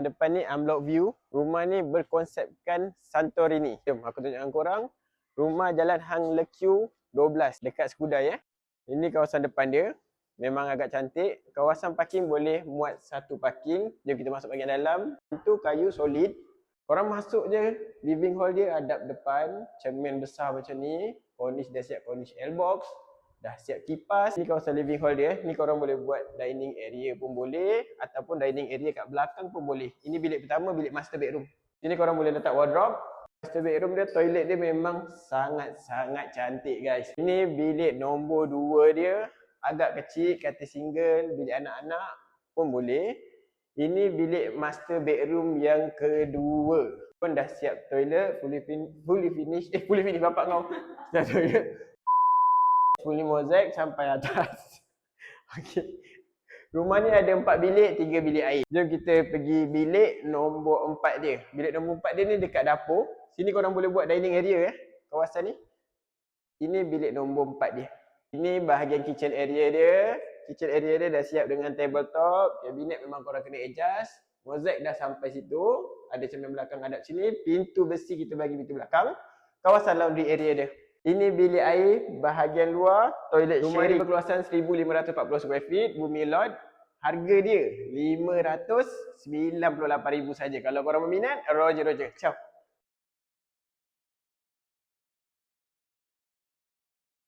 Depan ni unblock view. Rumah ni berkonsepkan Santorini. Jom aku tunjukkan korang. Rumah Jalan Hang Lekyu 12 dekat Skudai ya. Ini kawasan depan dia. Memang agak cantik. Kawasan parking boleh muat satu parking. Jom kita masuk bahagian dalam. Pintu kayu solid. Korang masuk je. Living hall dia hadap depan. Cermin besar macam ni. Cornice dah siap cornice L-box. Dah siap kipas. Ni kawasan living hall dia. Ni korang boleh buat dining area pun boleh. Ataupun dining area kat belakang pun boleh. Ini bilik pertama, bilik master bedroom. Sini korang boleh letak wardrobe. Master bedroom dia, toilet dia memang sangat-sangat cantik guys. Ini bilik nombor 2 dia. Agak kecil, katil single. Bilik anak-anak pun boleh. Ini bilik master bedroom yang kedua. Pun dah siap toilet, fully finish. Fully finish bapak kau. Dah toilet. Fully mozaik sampai atas. Okey. Rumah ni ada 4 bilik, 3 bilik air. Jom kita pergi bilik nombor 4 dia. Bilik nombor 4 dia ni dekat dapur. Sini korang boleh buat dining area kawasan ni. Ini bilik nombor 4 dia. Ini bahagian kitchen area dia. Kitchen area dia dah siap dengan tabletop. Kabinet memang korang kena adjust. Mozaik dah sampai situ. Ada cermin belakang hadap sini. Pintu besi kita bagi pintu belakang. Kawasan laundry area dia. Ini bilik air bahagian luar, toilet rumah sharing. Rumah ni berkeluasan 1540 square feet, bumi lot. Harga dia 598,000 saja. Kalau korang berminat, roger. Ciao.